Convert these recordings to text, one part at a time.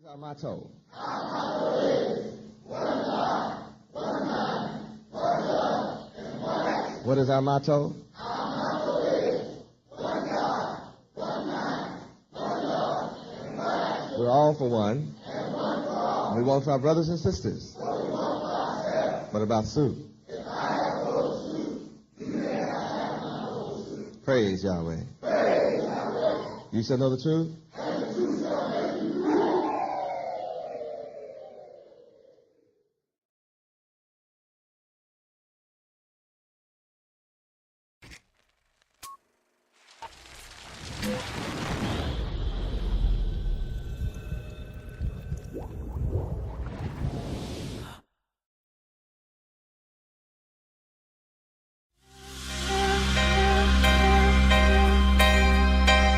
Our motto. What is our motto? We're all for one. We want for our brothers and sisters. What about Sue? Praise Yahweh. You shall know the truth?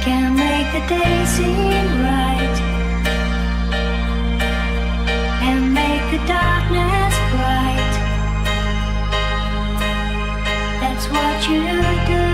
Can't make the day seem right and make the darkness bright. That's what you do.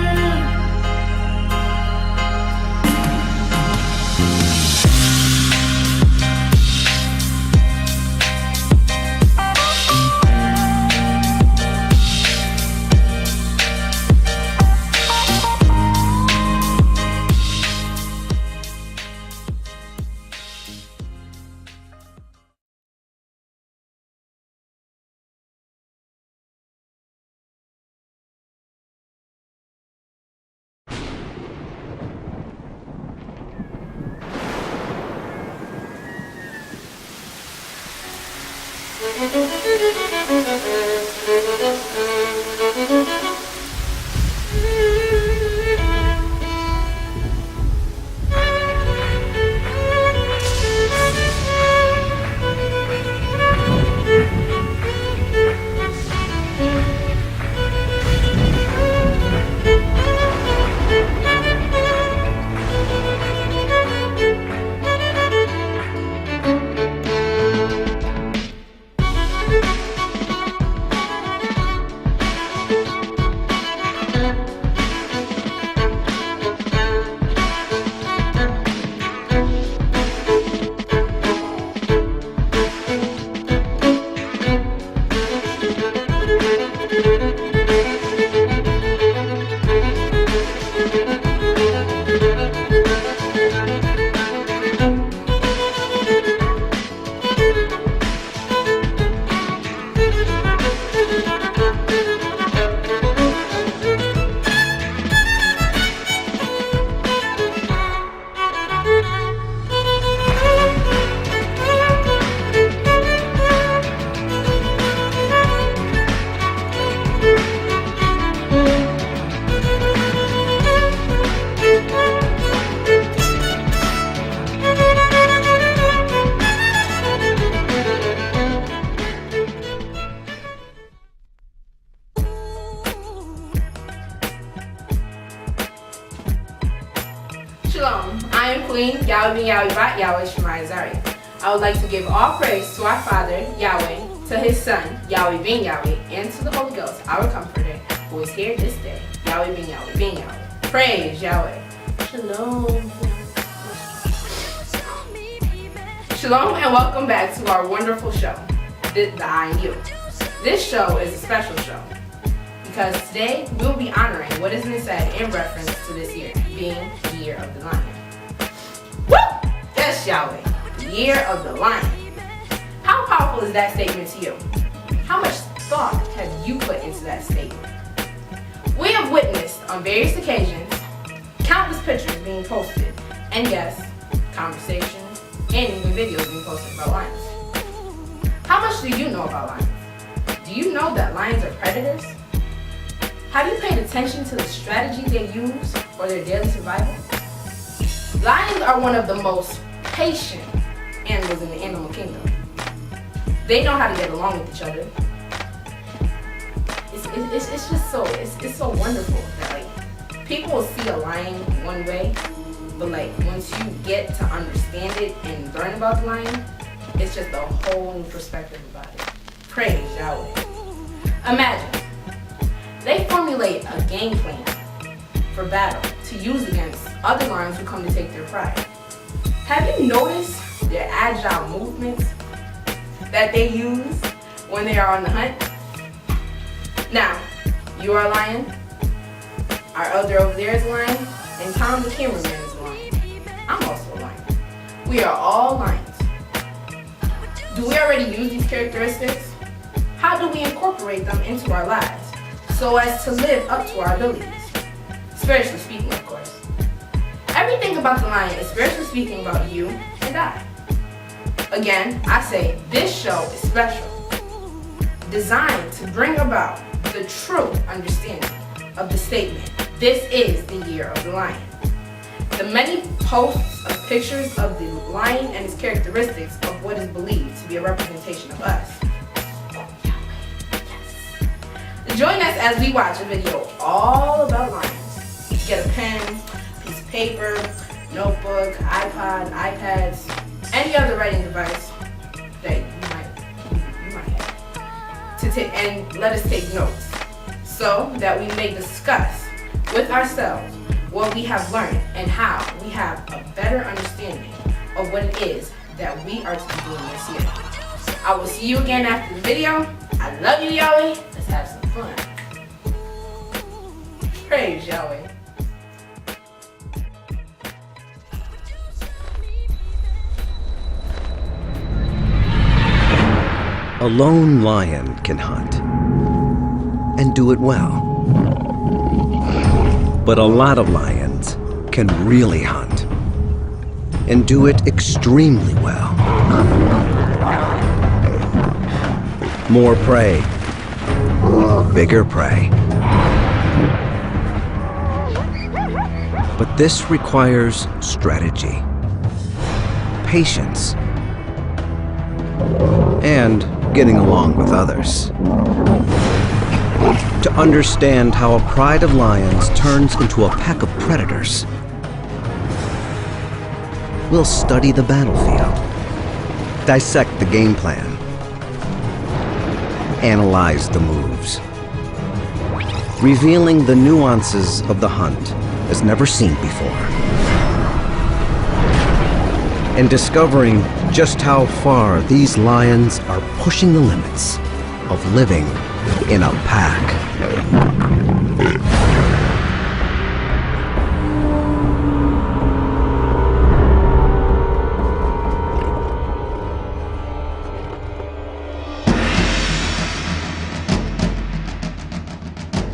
Shalom, I am Queen Yahweh Ben Yahweh Bat Yahweh Shemai Zari. I would like to give all praise to our Father, Yahweh, to His Son, Yahweh Ben Yahweh, and to the Holy Ghost, our Comforter, who is here this day, Yahweh Ben Yahweh Ben Yahweh. Praise Yahweh. Shalom. Shalom and welcome back to our wonderful show, the I and You. This show is a special show because today we'll be honoring what has been said in reference to this year, being the Year of the Lion. Woo! Yes, Yahweh, the Year of the Lion. How powerful is that statement to you? How much thought have you put into that statement? We have witnessed on various occasions countless pictures being posted, and yes, conversations, and even videos being posted about lions. How much do you know about lions? Do you know that lions are predators? Have you paid attention to the strategy they use for their daily survival? Lions are one of the most patient animals in the animal kingdom. They know how to get along with each other. It's just so wonderful that like people will see a lion one way, but like once you get to understand it and learn about the lion, it's just a whole new perspective about it. Praise Yahweh. Imagine, they formulate a game plan for battle to use against other lions who come to take their pride. Have you noticed their agile movements that they use when they are on the hunt. Now, you are a lion, our elder over there is a lion, and Tom the cameraman is a lion. I'm also a lion. We are all lions. Do we already use these characteristics? How do we incorporate them into our lives so as to live up to our abilities? Spiritually speaking, of course. Everything about the lion is spiritually speaking about you and I. Again, I say this show is special, designed to bring about the true understanding of the statement, this is the year of the lion. The many posts of pictures of the lion and its characteristics of what is believed to be a representation of us. Join us as we watch a video all about lions. Get a pen, piece of paper, notebook, iPod, iPads, any other writing device that you might have, and let us take notes so that we may discuss with ourselves what we have learned and how we have a better understanding of what it is that we are to be doing this year. I will see you again after the video. I love you, Yahweh. Let's have some fun. Praise Yahweh. A lone lion can hunt and do it well. But a lot of lions can really hunt and do it extremely well. More prey, bigger prey. But this requires strategy, patience, and getting along with others. To understand how a pride of lions turns into a pack of predators, we'll study the battlefield, dissect the game plan, analyze the moves, revealing the nuances of the hunt as never seen before, and discovering just how far these lions are pushing the limits of living in a pack.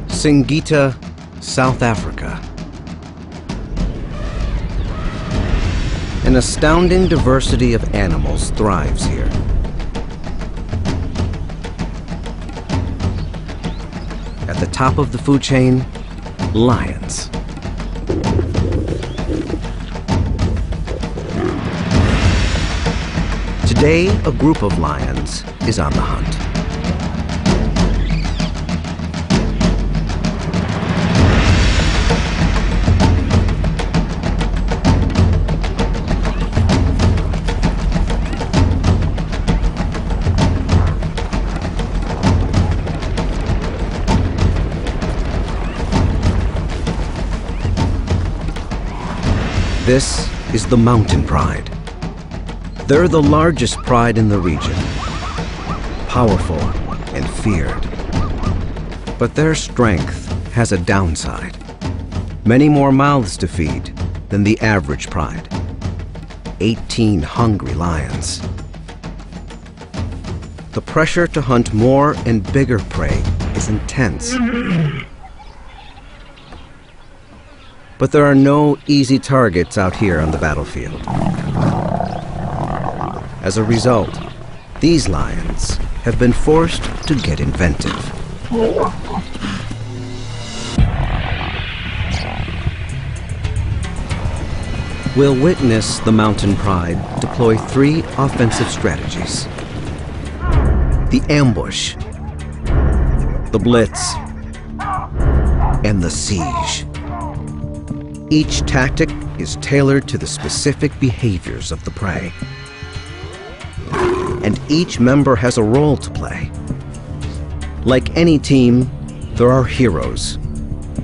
Singita, South Africa. An astounding diversity of animals thrives here. At the top of the food chain, lions. Today, a group of lions is on the hunt. This is the Mountain Pride. They're the largest pride in the region, powerful and feared. But their strength has a downside. Many more mouths to feed than the average pride. 18 hungry lions. The pressure to hunt more and bigger prey is intense. But there are no easy targets out here on the battlefield. As a result, these lions have been forced to get inventive. We'll witness the Mountain Pride deploy 3 offensive strategies: the ambush, the blitz, and the siege. Each tactic is tailored to the specific behaviors of the prey. And each member has a role to play. Like any team, there are heroes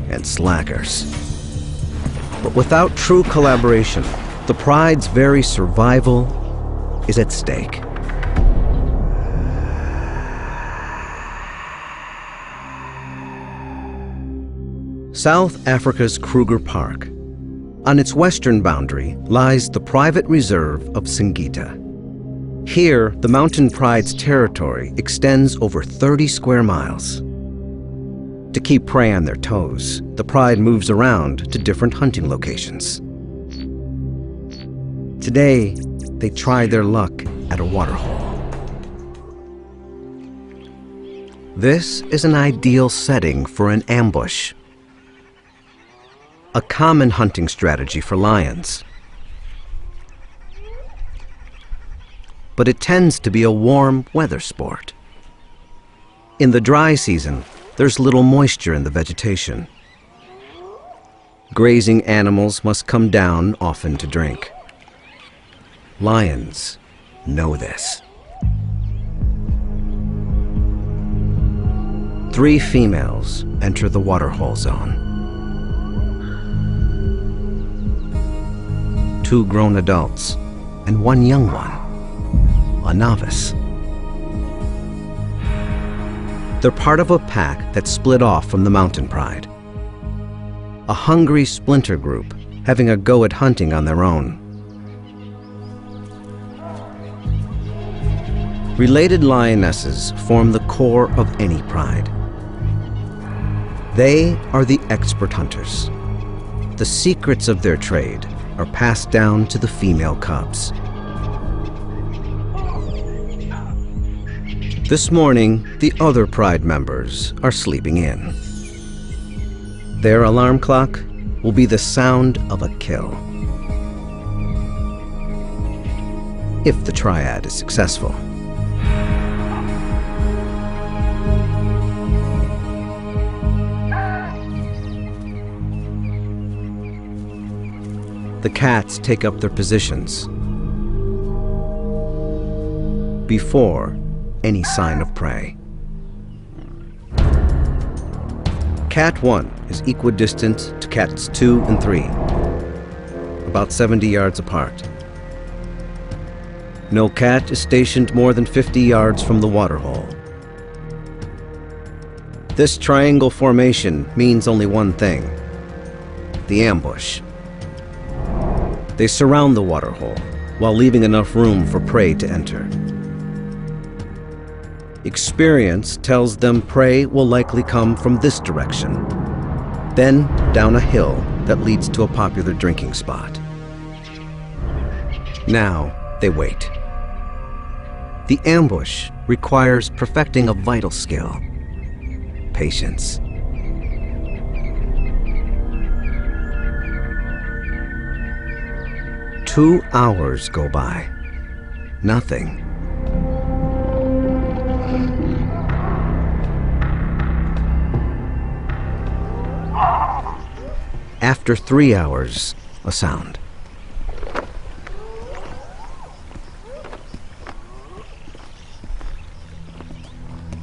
and slackers. But without true collaboration, the pride's very survival is at stake. South Africa's Kruger Park. On its western boundary lies the private reserve of Singita. Here, the Mountain Pride's territory extends over 30 square miles. To keep prey on their toes, the pride moves around to different hunting locations. Today, they try their luck at a waterhole. This is an ideal setting for an ambush, a common hunting strategy for lions. But it tends to be a warm weather sport. In the dry season, there's little moisture in the vegetation. Grazing animals must come down often to drink. Lions know this. 3 females enter the waterhole zone. 2 grown adults and 1 young one, a novice. They're part of a pack that split off from the Mountain Pride, a hungry splinter group having a go at hunting on their own. Related lionesses form the core of any pride. They are the expert hunters. The secrets of their trade are passed down to the female cubs. This morning, the other pride members are sleeping in. Their alarm clock will be the sound of a kill. If the triad is successful. The cats take up their positions before any sign of prey. Cat 1 is equidistant to cats 2 and 3, about 70 yards apart. No cat is stationed more than 50 yards from the waterhole. This triangle formation means only one thing: the ambush. They surround the waterhole while leaving enough room for prey to enter. Experience tells them prey will likely come from this direction, then down a hill that leads to a popular drinking spot. Now they wait. The ambush requires perfecting a vital skill: patience. Two hours go by. Nothing. After 3 hours, a sound.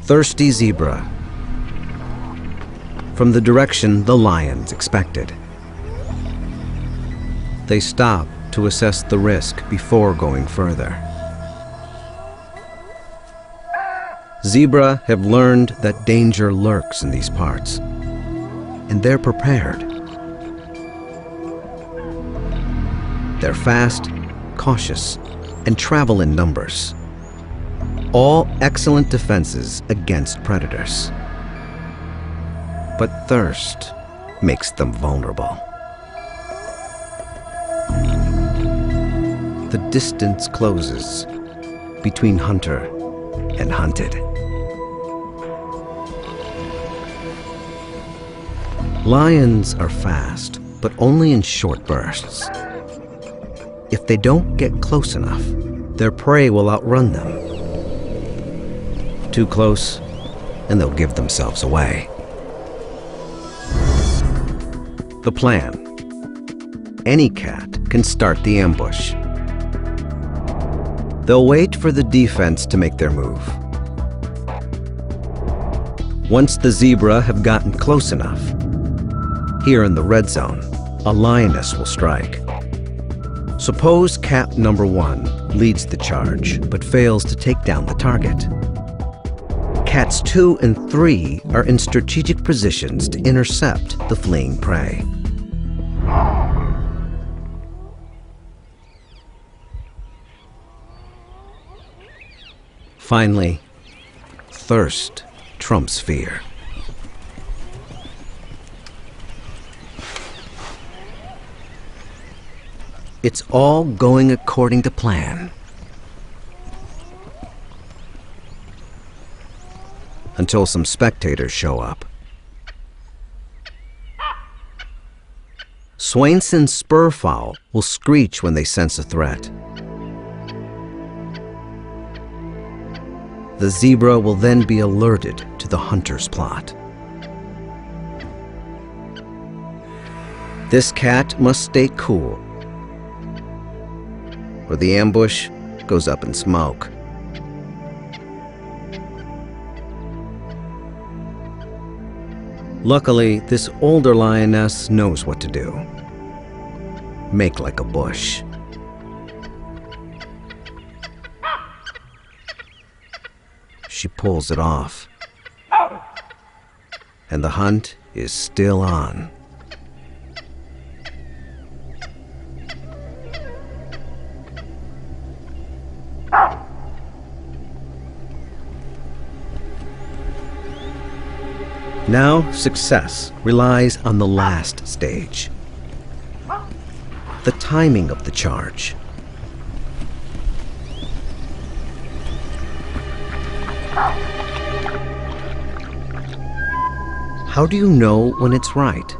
Thirsty zebra. From the direction the lions expected. They stop to assess the risk before going further. Zebra have learned that danger lurks in these parts, and they're prepared. They're fast, cautious, and travel in numbers. All excellent defenses against predators. But thirst makes them vulnerable. The distance closes between hunter and hunted. Lions are fast, but only in short bursts. If they don't get close enough, their prey will outrun them. Too close, and they'll give themselves away. The plan: any cat can start the ambush. They'll wait for the defense to make their move. Once the zebra have gotten close enough, here in the red zone, a lioness will strike. Suppose cat number 1 leads the charge, but fails to take down the target. Cats 2 and 3 are in strategic positions to intercept the fleeing prey. Finally, thirst trumps fear. It's all going according to plan. Until some spectators show up. Swainson's spurfowl will screech when they sense a threat. The zebra will then be alerted to the hunter's plot. This cat must stay cool, or the ambush goes up in smoke. Luckily, this older lioness knows what to do. Make like a bush. She pulls it off. And the hunt is still on. Now, success relies on the last stage. The timing of the charge. How do you know when it's right?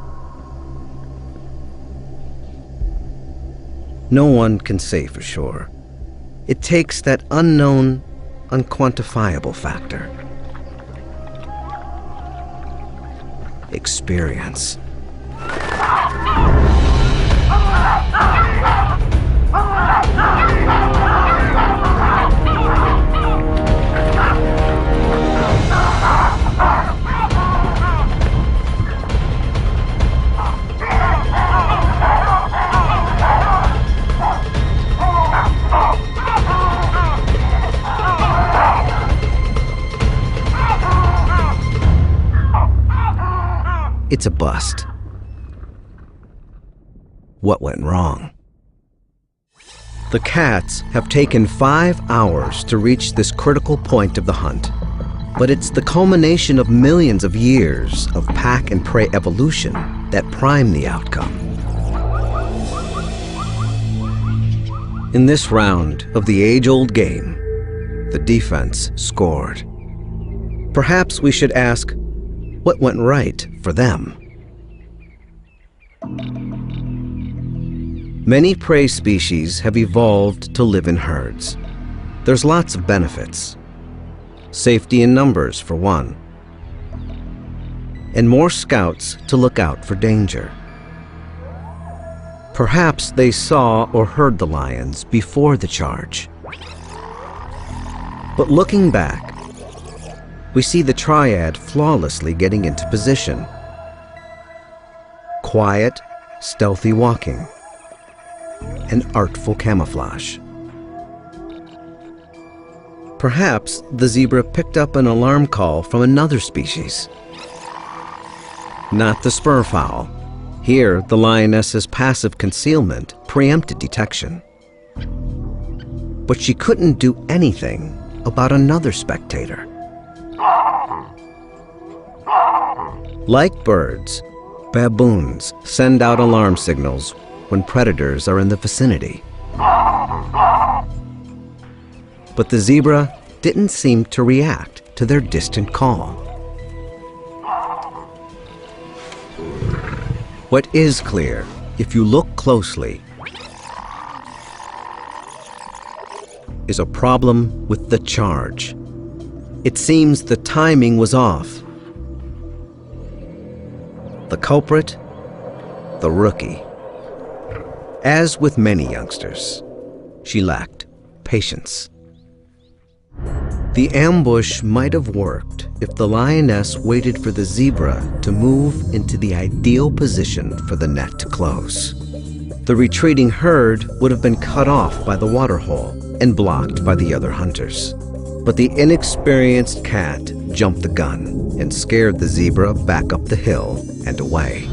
No one can say for sure. It takes that unknown, unquantifiable factor. Experience. It's a bust. What went wrong? The cats have taken 5 hours to reach this critical point of the hunt, but it's the culmination of millions of years of pack and prey evolution that prime the outcome. In this round of the age-old game, the defense scored. Perhaps we should ask, what went right for them? Many prey species have evolved to live in herds. There's lots of benefits. Safety in numbers, for one. And more scouts to look out for danger. Perhaps they saw or heard the lions before the charge. But looking back, we see the triad flawlessly getting into position. Quiet, stealthy walking, and artful camouflage. Perhaps the zebra picked up an alarm call from another species. Not the spurfowl. Here, the lioness's passive concealment preempted detection. But she couldn't do anything about another spectator. Like birds, baboons send out alarm signals when predators are in the vicinity. But the zebra didn't seem to react to their distant call. What is clear, if you look closely, is a problem with the charge. It seems the timing was off. The culprit, the rookie. As with many youngsters, she lacked patience. The ambush might have worked if the lioness waited for the zebra to move into the ideal position for the net to close. the retreating herd would have been cut off by the waterhole and blocked by the other hunters. But the inexperienced cat jumped the gun and scared the zebra back up the hill and away.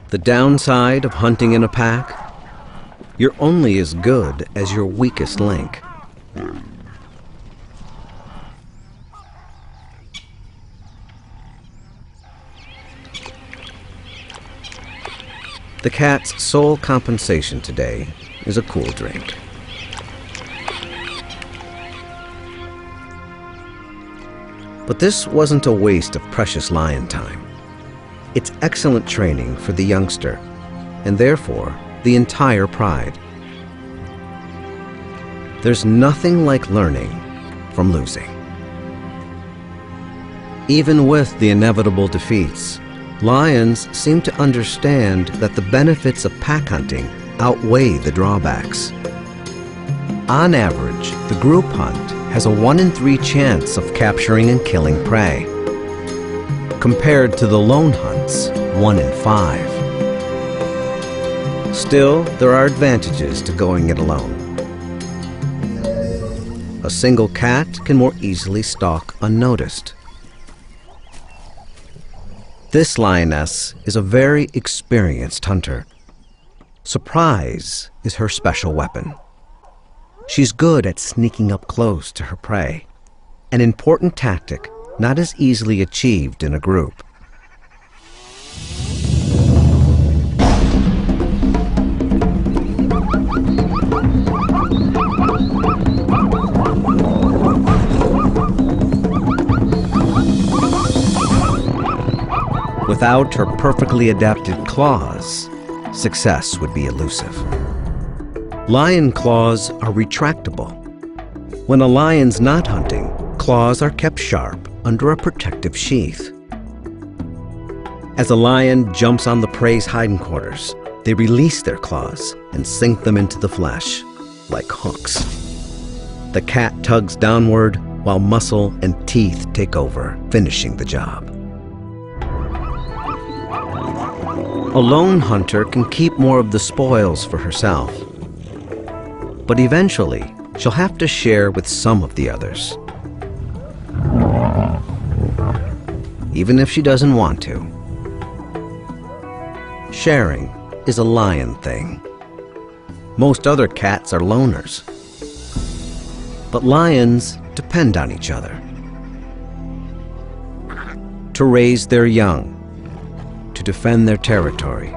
The downside of hunting in a pack? You're only as good as your weakest link. The cat's sole compensation today is a cool drink. But this wasn't a waste of precious lion time. It's excellent training for the youngster, and therefore the entire pride. There's nothing like learning from losing. Even with the inevitable defeats, lions seem to understand that the benefits of pack hunting outweigh the drawbacks. On average, the group hunt has a 1 in 3 chance of capturing and killing prey, compared to the lone hunt's 1 in 5. Still, there are advantages to going it alone. A single cat can more easily stalk unnoticed. This lioness is a very experienced hunter. Surprise is her special weapon. She's good at sneaking up close to her prey, an important tactic not as easily achieved in a group. Without her perfectly adapted claws, success would be elusive. Lion claws are retractable. When a lion's not hunting, claws are kept sharp under a protective sheath. As a lion jumps on the prey's hiding-quarters, they release their claws and sink them into the flesh, like hooks. The cat tugs downward while muscle and teeth take over, finishing the job. A lone hunter can keep more of the spoils for herself, but eventually she'll have to share with some of the others, even if she doesn't want to. Sharing is a lion thing. Most other cats are loners, but lions depend on each other to raise their young, to defend their territory,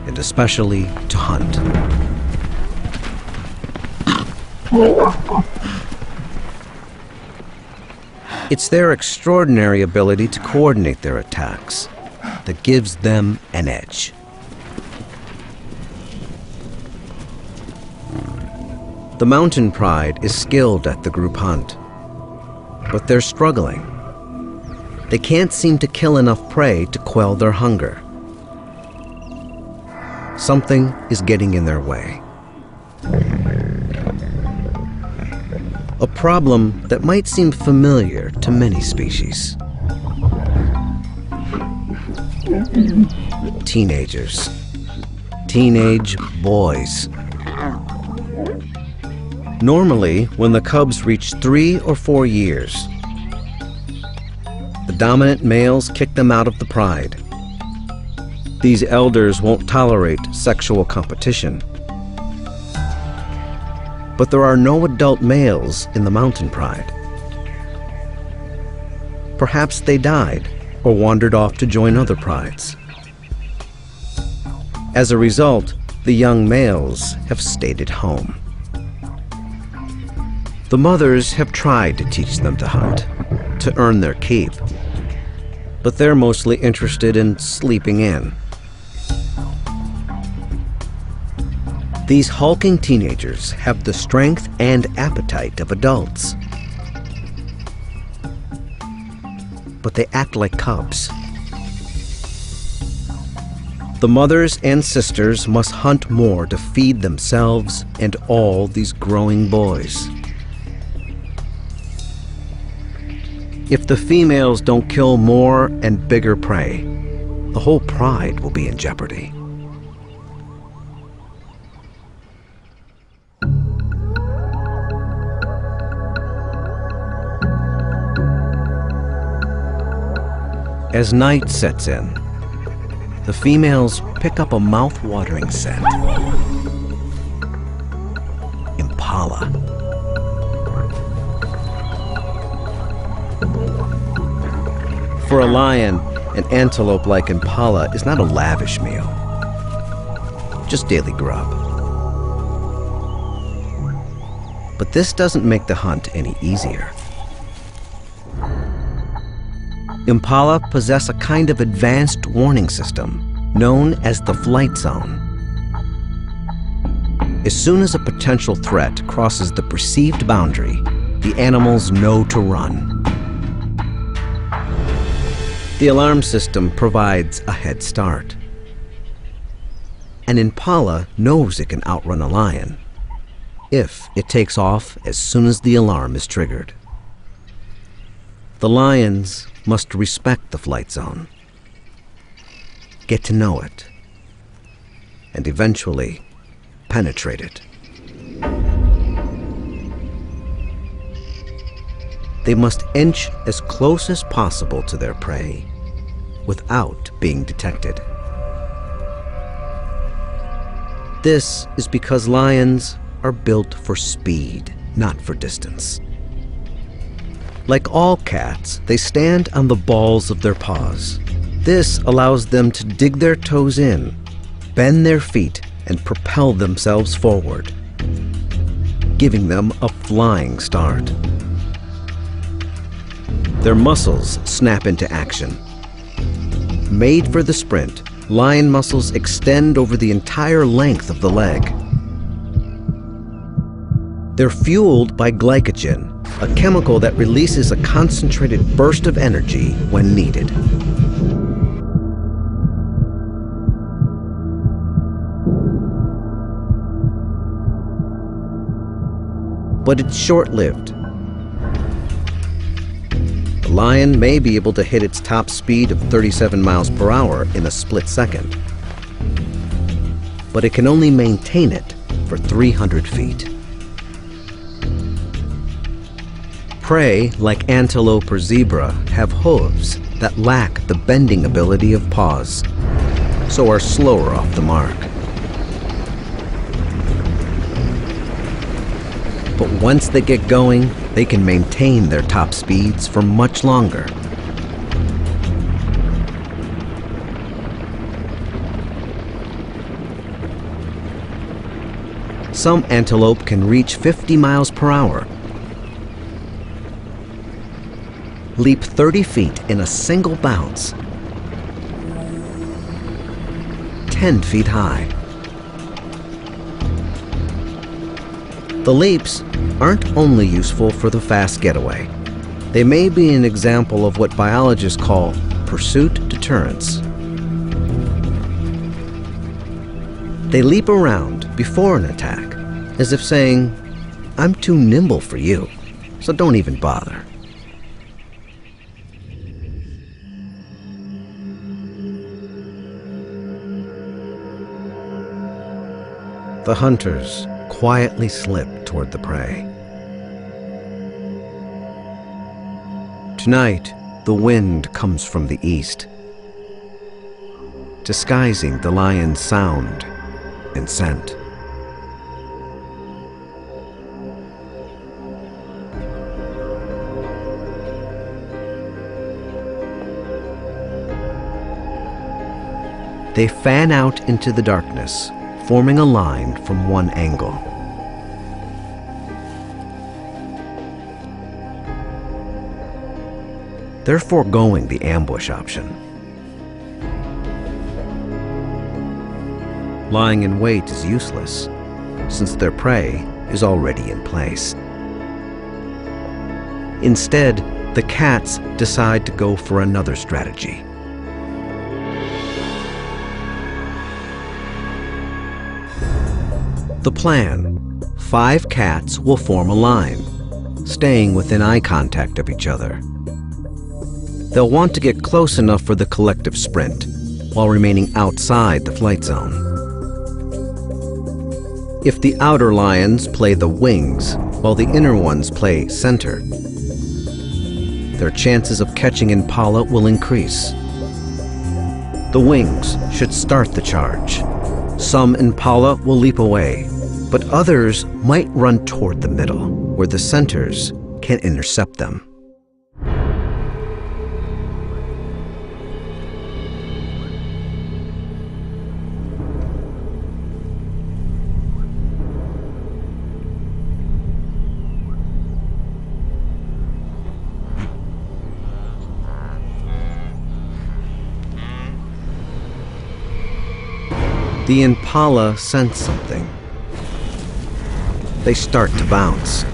and especially to hunt. It's their extraordinary ability to coordinate their attacks that gives them an edge. The mountain pride is skilled at the group hunt, but they're struggling. They can't seem to kill enough prey to quell their hunger. Something is getting in their way. A problem that might seem familiar to many species. Teenagers. Teenage boys. Normally, when the cubs reach 3 or 4 years, the dominant males kick them out of the pride. These elders won't tolerate sexual competition. But there are no adult males in the mountain pride. Perhaps they died or wandered off to join other prides. As a result, the young males have stayed at home. The mothers have tried to teach them to hunt, to earn their keep, but they're mostly interested in sleeping in. These hulking teenagers have the strength and appetite of adults, but they act like cubs. The mothers and sisters must hunt more to feed themselves and all these growing boys. If the females don't kill more and bigger prey, the whole pride will be in jeopardy. As night sets in, the females pick up a mouth-watering scent. Impala. For a lion, an antelope like impala is not a lavish meal, just daily grub. But this doesn't make the hunt any easier. Impala possess a kind of advanced warning system known as the flight zone. As soon as a potential threat crosses the perceived boundary, the animals know to run. The alarm system provides a head start. An impala knows it can outrun a lion if it takes off as soon as the alarm is triggered. The lions must respect the flight zone, get to know it, and eventually penetrate it. They must inch as close as possible to their prey without being detected. This is because lions are built for speed, not for distance. Like all cats, they stand on the balls of their paws. This allows them to dig their toes in, bend their feet, and propel themselves forward, giving them a flying start. Their muscles snap into action. Made for the sprint, lion muscles extend over the entire length of the leg. They're fueled by glycogen, a chemical that releases a concentrated burst of energy when needed. But it's short-lived. The lion may be able to hit its top speed of 37 miles per hour in a split second, but it can only maintain it for 300 feet. Prey, like antelope or zebra, have hooves that lack the bending ability of paws, so are slower off the mark. But once they get going, they can maintain their top speeds for much longer. Some antelope can reach 50 miles per hour, leap 30 feet in a single bounce, 10 feet high. The leaps aren't only useful for the fast getaway. They may be an example of what biologists call pursuit deterrence. They leap around before an attack, as if saying, "I'm too nimble for you, so don't even bother." The hunters quietly slip toward the prey. Tonight, the wind comes from the east, disguising the lion's sound and scent. They fan out into the darkness, forming a line from one angle. They're foregoing the ambush option. Lying in wait is useless, since their prey is already in place. Instead, the cats decide to go for another strategy. The plan: 5 cats will form a line, staying within eye contact of each other. They'll want to get close enough for the collective sprint, while remaining outside the flight zone. If the outer lions play the wings, while the inner ones play center, their chances of catching impala will increase. The wings should start the charge. Some impala will leap away, but others might run toward the middle, where the centers can intercept them. The impala sense something. They start to bounce.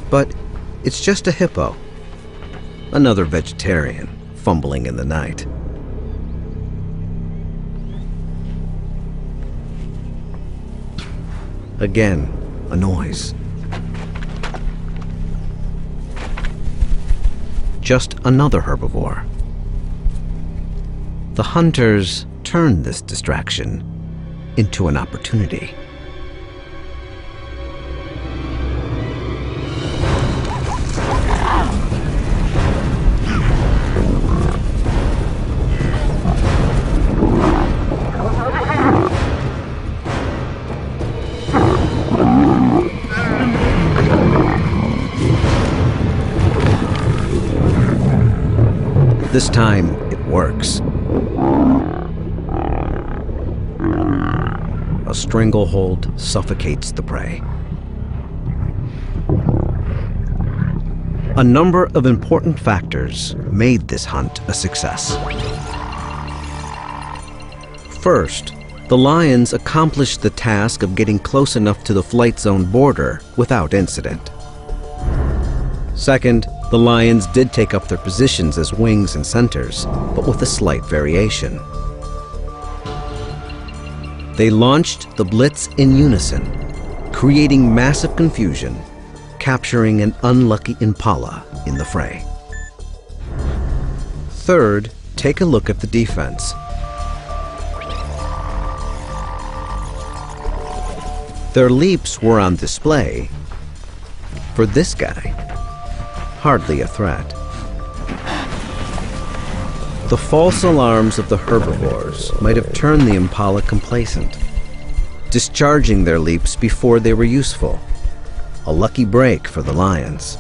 But it's just a hippo, another vegetarian fumbling in the night. Again, a noise. Just another herbivore. The hunters turn this distraction into an opportunity. This time, it works. A stranglehold suffocates the prey. A number of important factors made this hunt a success. First, the lions accomplished the task of getting close enough to the flight zone border without incident. Second, the lions did take up their positions as wings and centers, but with a slight variation. They launched the blitz in unison, creating massive confusion, capturing an unlucky impala in the fray. Third, take a look at the defense. Their leaps were on display. For this guy, hardly a threat. The false alarms of the herbivores might have turned the impala complacent, discharging their leaps before they were useful. A lucky break for the lions.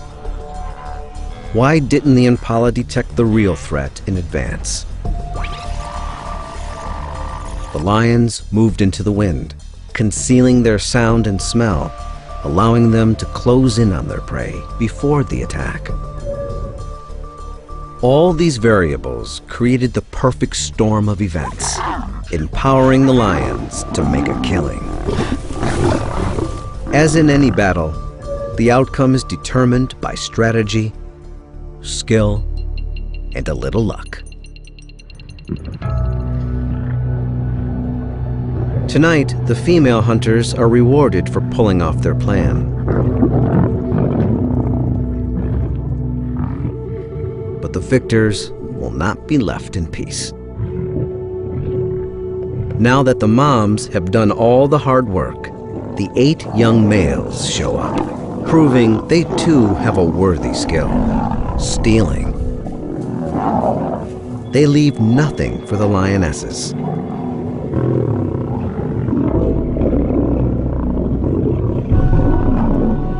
Why didn't the impala detect the real threat in advance? The lions moved into the wind, concealing their sound and smell, allowing them to close in on their prey before the attack. All these variables created the perfect storm of events, empowering the lions to make a killing. As in any battle, the outcome is determined by strategy, skill, and a little luck. Tonight, the female hunters are rewarded for pulling off their plan. But the victors will not be left in peace. Now that the moms have done all the hard work, the 8 young males show up, proving they too have a worthy skill: stealing. They leave nothing for the lionesses.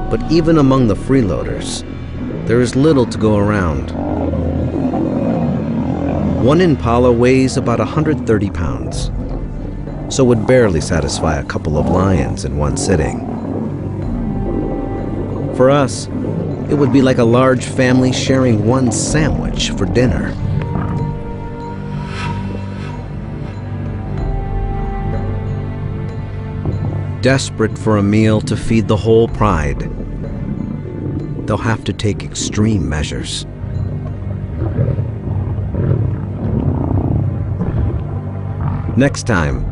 But even among the freeloaders, there is little to go around. One impala weighs about 130 pounds, so would barely satisfy a couple of lions in one sitting. For us, it would be like a large family sharing one sandwich for dinner. Desperate for a meal to feed the whole pride, they'll have to take extreme measures. Next time,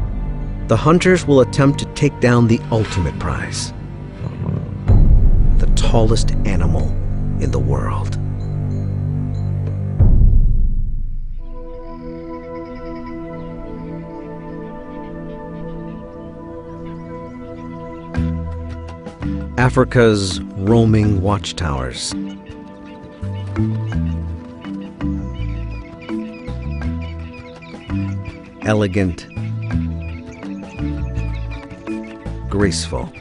the hunters will attempt to take down the ultimate prize, the tallest animal in the world. Africa's roaming watchtowers. Elegant, graceful.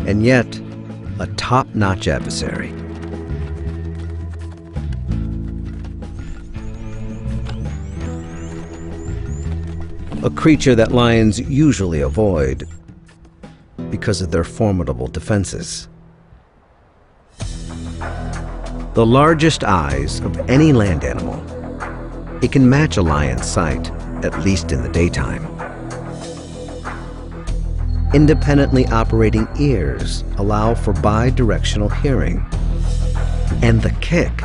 And yet, a top-notch adversary. A creature that lions usually avoid because of their formidable defenses. The largest eyes of any land animal, it can match a lion's sight, at least in the daytime. Independently operating ears allow for bi-directional hearing. And the kick,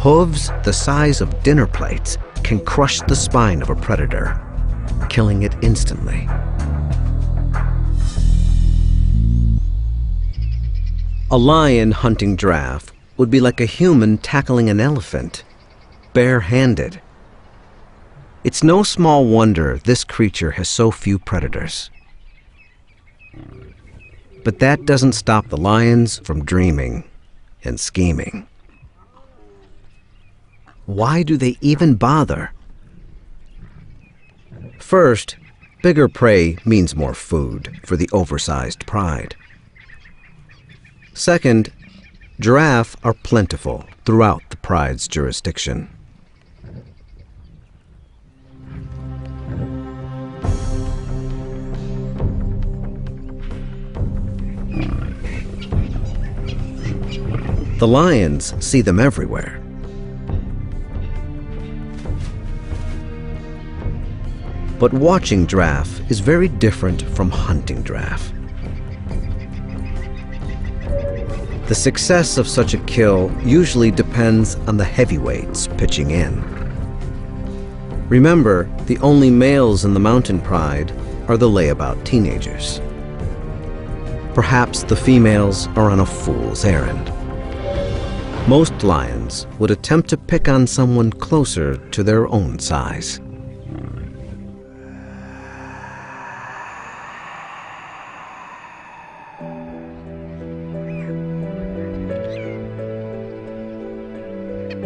hooves the size of dinner plates, can crush the spine of a predator, killing it instantly. A lion hunting giraffe would be like a human tackling an elephant, bare-handed. It's no small wonder this creature has so few predators. But that doesn't stop the lions from dreaming and scheming. Why do they even bother? First, bigger prey means more food for the oversized pride. Second, giraffe are plentiful throughout the pride's jurisdiction. The lions see them everywhere. But watching giraffe is very different from hunting giraffe. The success of such a kill usually depends on the heavyweights pitching in. Remember, the only males in the mountain pride are the layabout teenagers. Perhaps the females are on a fool's errand. Most lions would attempt to pick on someone closer to their own size.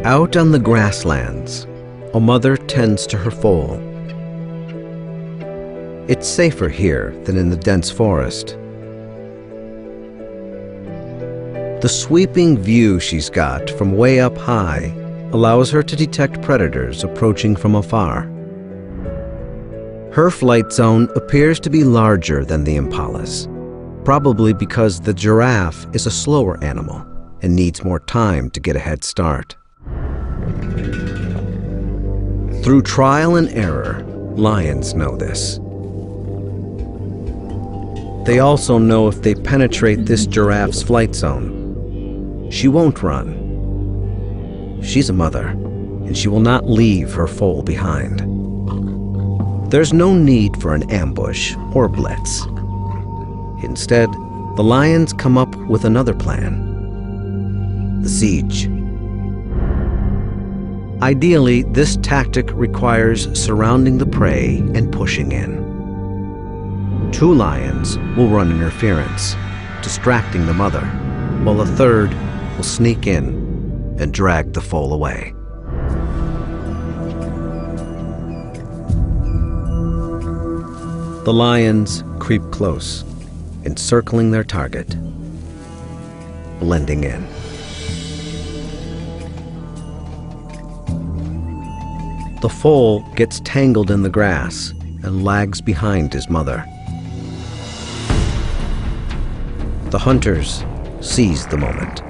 Out on the grasslands, a mother tends to her foal. It's safer here than in the dense forest. The sweeping view she's got from way up high allows her to detect predators approaching from afar. Her flight zone appears to be larger than the impala's, probably because the giraffe is a slower animal and needs more time to get a head start. Through trial and error, lions know this. They also know if they penetrate this giraffe's flight zone, she won't run. She's a mother, and she will not leave her foal behind. There's no need for an ambush or blitz. Instead, the lions come up with another plan: the siege. Ideally, this tactic requires surrounding the prey and pushing in. Two lions will run interference, distracting the mother, while a third will sneak in and drag the foal away. The lions creep close, encircling their target, blending in. The foal gets tangled in the grass and lags behind his mother. The hunters seize the moment.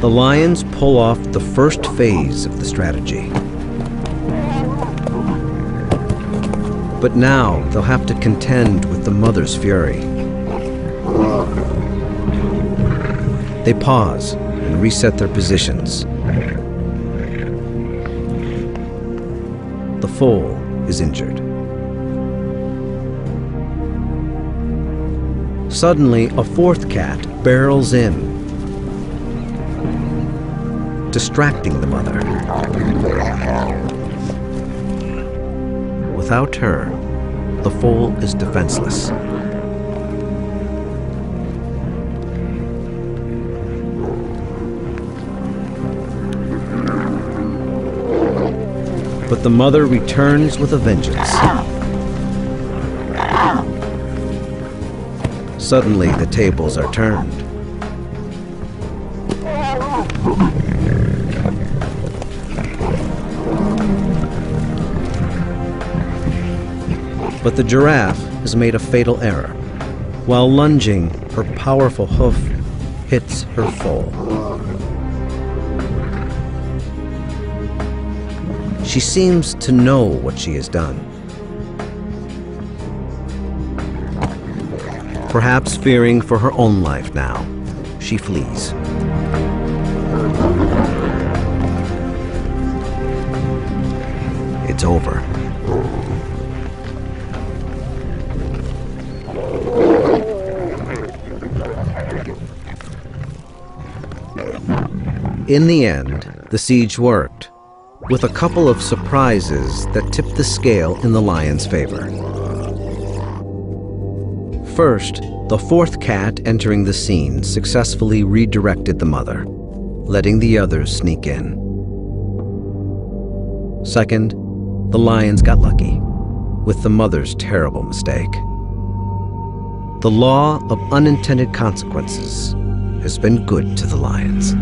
The lions pull off the first phase of the strategy. But now they'll have to contend with the mother's fury. They pause and reset their positions. The foal is injured. Suddenly, a fourth cat barrels in, distracting the mother. Without her, the foal is defenseless. But the mother returns with a vengeance. Suddenly, the tables are turned. But the giraffe has made a fatal error. While lunging, her powerful hoof hits her foal. She seems to know what she has done. Perhaps fearing for her own life now, she flees. It's over. In the end, the siege worked, with a couple of surprises that tipped the scale in the lion's favor. First, the fourth cat entering the scene successfully redirected the mother, letting the others sneak in. Second, the lions got lucky with the mother's terrible mistake. The law of unintended consequences has been good to the lions.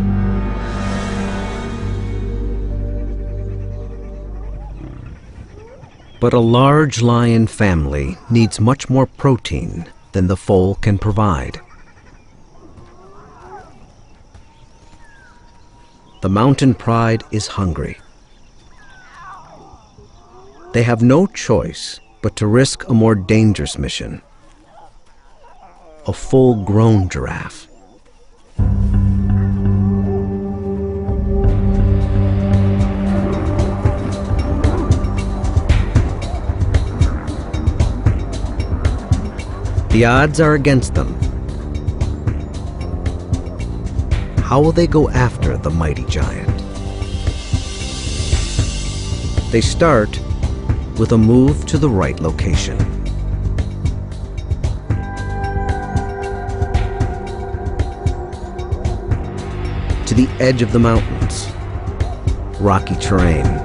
But a large lion family needs much more protein than the foal can provide. The mountain pride is hungry. They have no choice but to risk a more dangerous mission: a full-grown giraffe. The odds are against them. How will they go after the mighty giant? They start with a move to the right location. To the edge of the mountains, rocky terrain.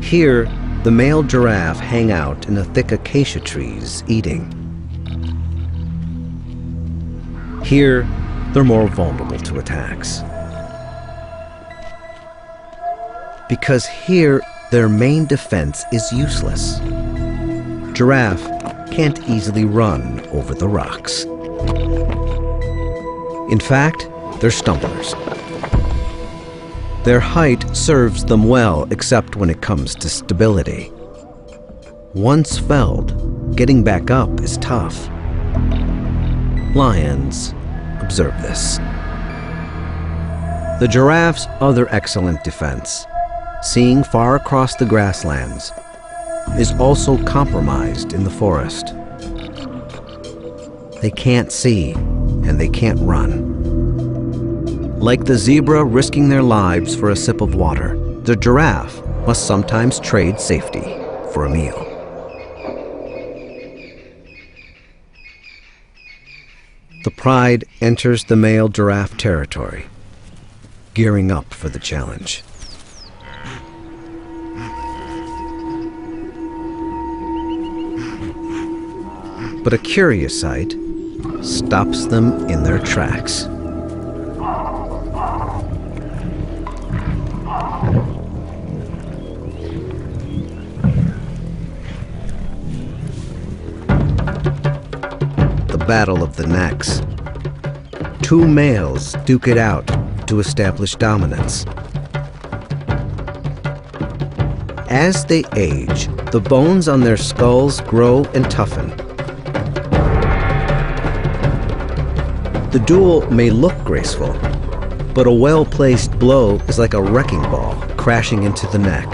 Here, the male giraffe hang out in the thick acacia trees, eating. Here, they're more vulnerable to attacks. Because here, their main defense is useless. Giraffe can't easily run over the rocks. In fact, they're stumblers. Their height serves them well, except when it comes to stability. Once felled, getting back up is tough. Lions observe this. The giraffe's other excellent defense, seeing far across the grasslands, is also compromised in the forest. They can't see, and they can't run. Like the zebra risking their lives for a sip of water, the giraffe must sometimes trade safety for a meal. The pride enters the male giraffe territory, gearing up for the challenge. But a curious sight stops them in their tracks. Battle of the necks. Two males duke it out to establish dominance. As they age, the bones on their skulls grow and toughen. The duel may look graceful, but a well-placed blow is like a wrecking ball crashing into the neck.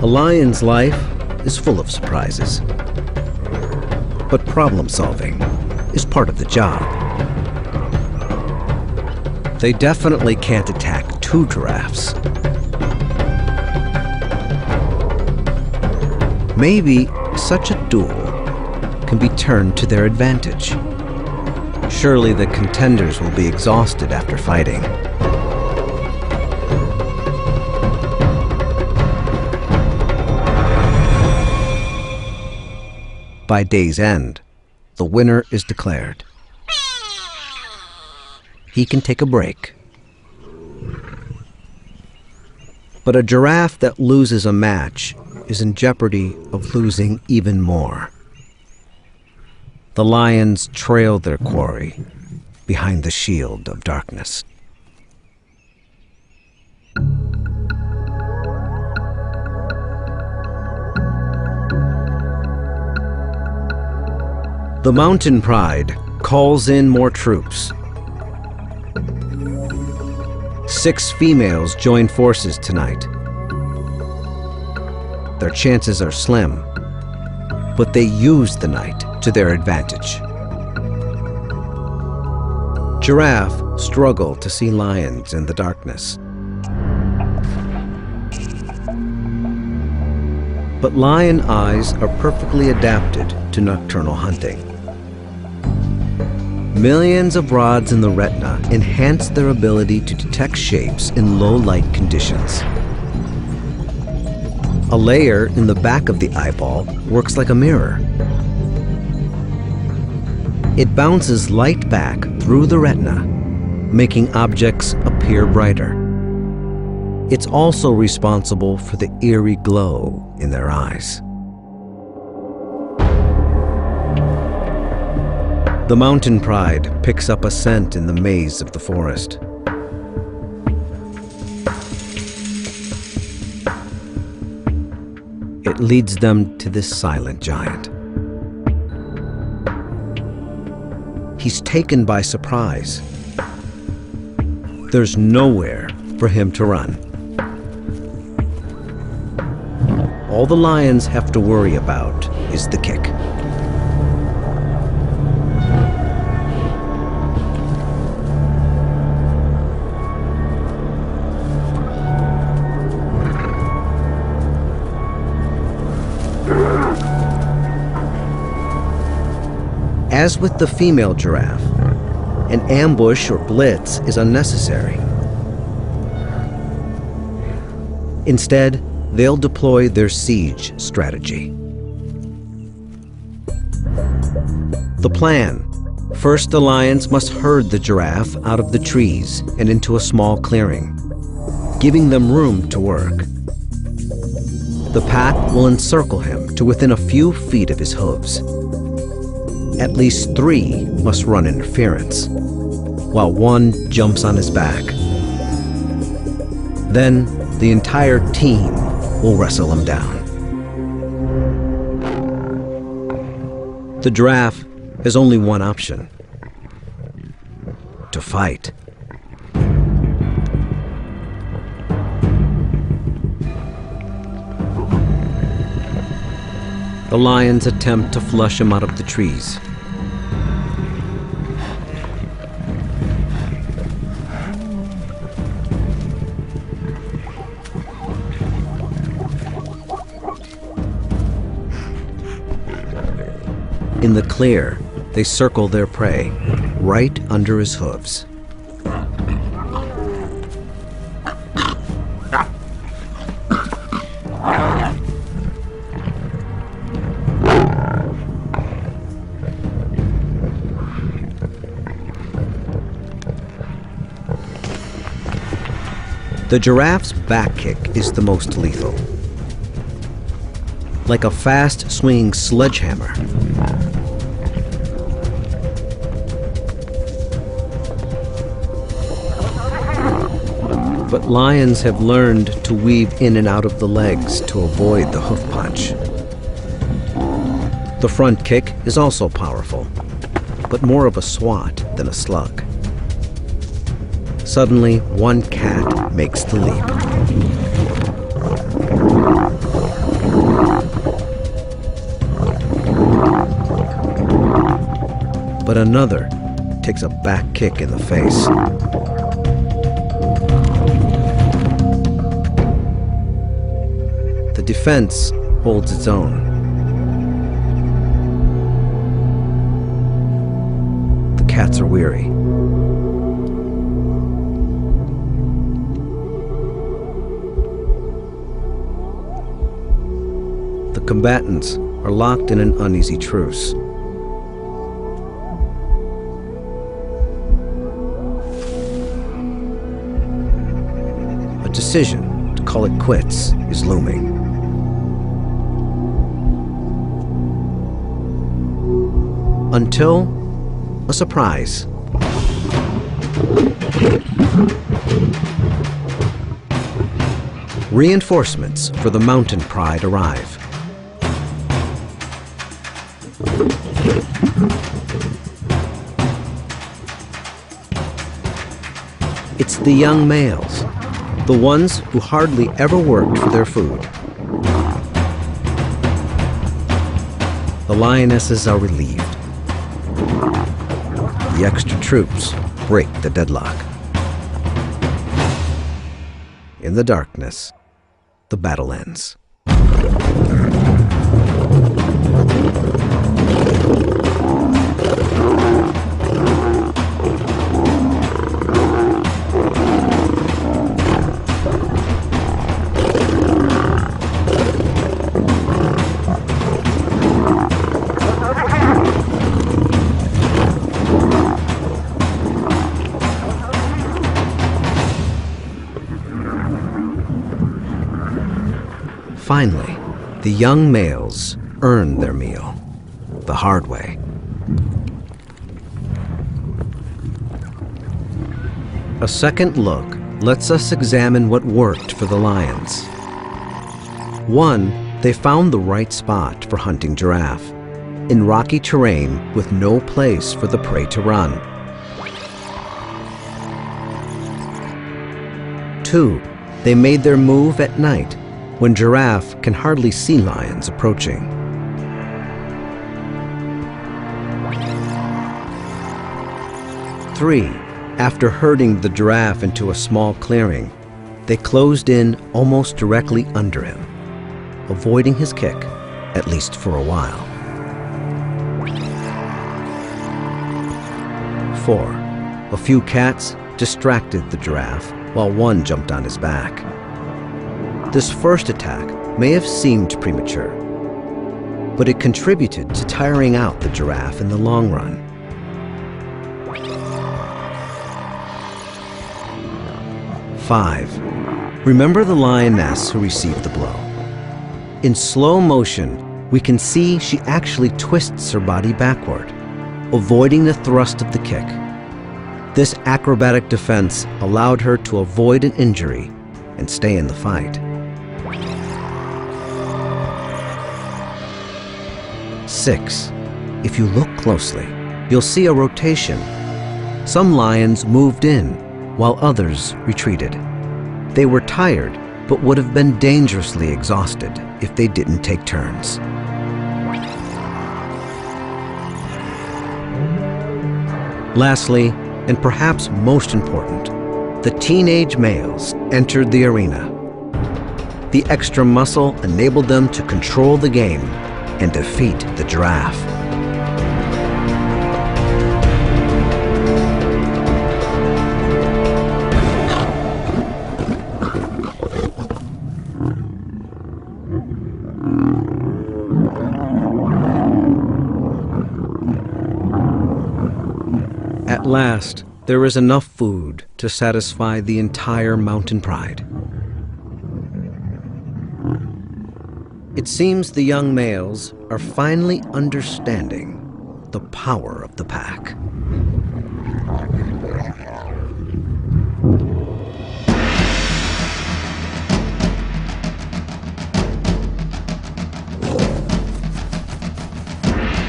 A lion's life is full of surprises, but problem solving is part of the job. They definitely can't attack 2 giraffes. Maybe such a duel can be turned to their advantage. Surely the contenders will be exhausted after fighting. By day's end, the winner is declared. He can take a break. But a giraffe that loses a match is in jeopardy of losing even more. The lions trail their quarry behind the shield of darkness. The Mountain Pride calls in more troops. 6 females join forces tonight. Their chances are slim, but they use the night to their advantage. Giraffe struggle to see lions in the darkness. But lion eyes are perfectly adapted to nocturnal hunting. Millions of rods in the retina enhance their ability to detect shapes in low light conditions. A layer in the back of the eyeball works like a mirror. It bounces light back through the retina, making objects appear brighter. It's also responsible for the eerie glow in their eyes. The Mountain Pride picks up a scent in the maze of the forest. It leads them to this silent giant. He's taken by surprise. There's nowhere for him to run. All the lions have to worry about is the kick. As with the female giraffe, an ambush or blitz is unnecessary. Instead, they'll deploy their siege strategy. The plan: first, the lions must herd the giraffe out of the trees and into a small clearing, giving them room to work. The pack will encircle him to within a few feet of his hooves. At least 3 must run interference, while 1 jumps on his back. Then the entire team will wrestle him down. The giraffe has only one option: to fight. The lions attempt to flush him out of the trees. In the clear, they circle their prey right under his hooves. The giraffe's back kick is the most lethal. Like a fast swinging sledgehammer. But lions have learned to weave in and out of the legs to avoid the hoof punch. The front kick is also powerful, but more of a swat than a slug. Suddenly, one cat makes the leap. But another takes a back kick in the face. The defense holds its own. The cats are weary. The combatants are locked in an uneasy truce. A decision to call it quits is looming. Until a surprise. Reinforcements for the Mountain Pride arrive. It's the young males, the ones who hardly ever worked for their food. The lionesses are relieved. The extra troops break the deadlock. In the darkness, the battle ends. Finally, the young males earn their meal, the hard way. A second look lets us examine what worked for the lions. One, they found the right spot for hunting giraffe, in rocky terrain with no place for the prey to run. Two, they made their move at night, when giraffe can hardly see lions approaching. Three, after herding the giraffe into a small clearing, they closed in almost directly under him, avoiding his kick, at least for a while. 4, a few cats distracted the giraffe while one jumped on his back. This first attack may have seemed premature, but it contributed to tiring out the giraffe in the long run. 5, remember the lioness who received the blow. In slow motion, we can see she actually twists her body backward, avoiding the thrust of the kick. This acrobatic defense allowed her to avoid an injury and stay in the fight. 6. If you look closely, you'll see a rotation. Some lions moved in, while others retreated. They were tired, but would have been dangerously exhausted if they didn't take turns. Lastly, and perhaps most important, the teenage males entered the arena. The extra muscle enabled them to control the game and defeat the giraffe. At last, there is enough food to satisfy the entire Mountain Pride. It seems the young males are finally understanding the power of the pack.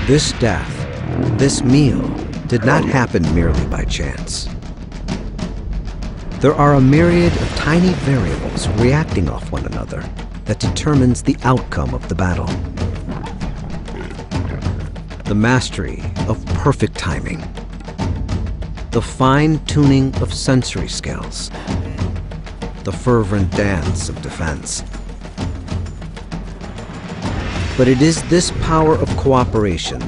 This death, this meal, did not happen merely by chance. There are a myriad of tiny variables reacting off one another that determines the outcome of the battle. The mastery of perfect timing, the fine-tuning of sensory skills, the fervent dance of defense. But it is this power of cooperation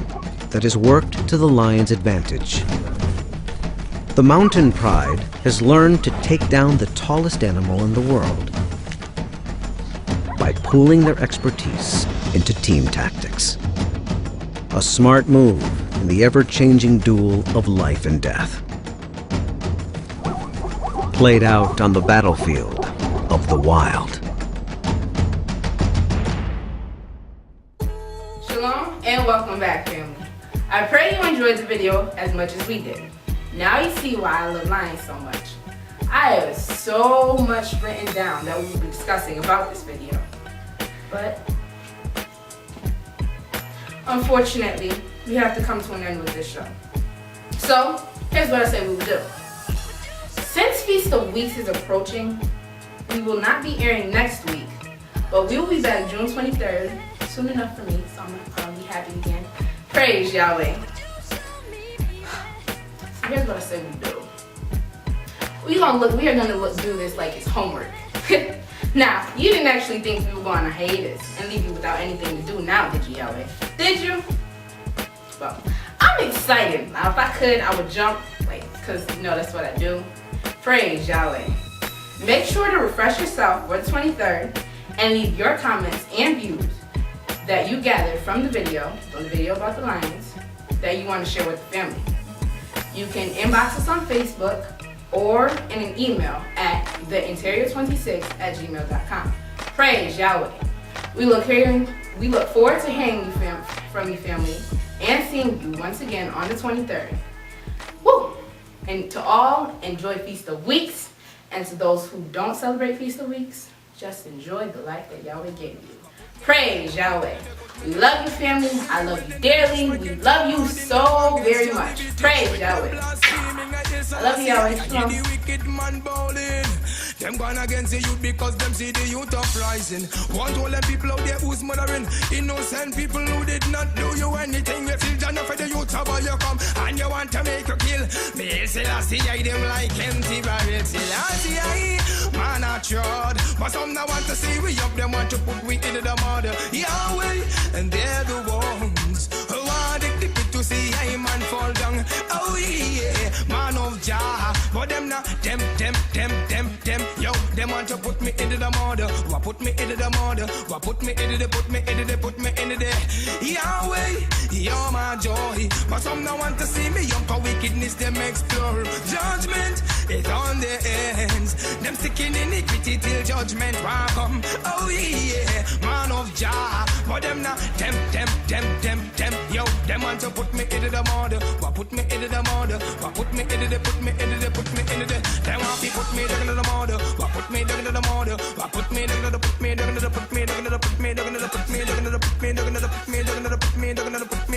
that has worked to the lion's advantage. The Mountain Pride has learned to take down the tallest animal in the world by pooling their expertise into team tactics. A smart move in the ever-changing duel of life and death. Played out on the battlefield of the wild. Shalom and welcome back, family. I pray you enjoyed the video as much as we did. Now you see why I love lions so much. I have so much written down that we will be discussing about this video. But unfortunately, we have to come to an end with this show. So here's what I say we will do. Since Feast of Weeks is approaching, we will not be airing next week, but we will be back June 23rd, soon enough for me, so I'm be happy again. Praise Yahweh. Here's what I say we do. We are gonna do this like it's homework. Now, you didn't actually think we would go on a hiatus and leave you without anything to do now, did you, Yahweh? Did you? Well, I'm excited. Now, if I could, I would jump, cause that's what I do. Praise Yahweh. Make sure to refresh yourself for the 23rd and leave your comments and views that you gathered from the video about the lions, that you want to share with the family. You can inbox us on Facebook or in an email at theinterior26@gmail.com. Praise Yahweh. We look forward to hearing from you, family, and seeing you once again on the 23rd. Woo! And to all, enjoy Feast of Weeks. And to those who don't celebrate Feast of Weeks, just enjoy the life that Yahweh gave you. Praise Yahweh. We love you, family. I love you dearly. We love you so very much. Praise Yahweh. I love you, Yahweh. Shalom. Them gone against the youth because them see the youth uprising. Want all them people out there who's murdering innocent people who did not do you anything. You feel John for the youth about you come and you want to make a kill. Me Selassie, I them like empty barrels. Selassie, man a trod. But some now want to see we up, them want to put we into the murder. Yahweh, and they're the ones who are addicted to see I man fall down. Oh yeah, man of Jah. But them not, them. Yo, them want to put me into the murder. What put me into the murder? What put me into the, put me into the. Yahweh, you're my joy. But some now want to see me young for wickedness, them explore. Judgment is on their ends. Them sticking iniquity till judgment will come. Oh yeah, man of Jah. But them not, them. Yo, them want to put me into the murder. What put me into the murder? What put me into the, put me into the. Them want to put me down to the murder. What put me down to the murder? What put me down to the, put me down to the, put me down to the, put me down to the, put me down to the, put me down to the, put me down to the, put me down to the, put me down to the, put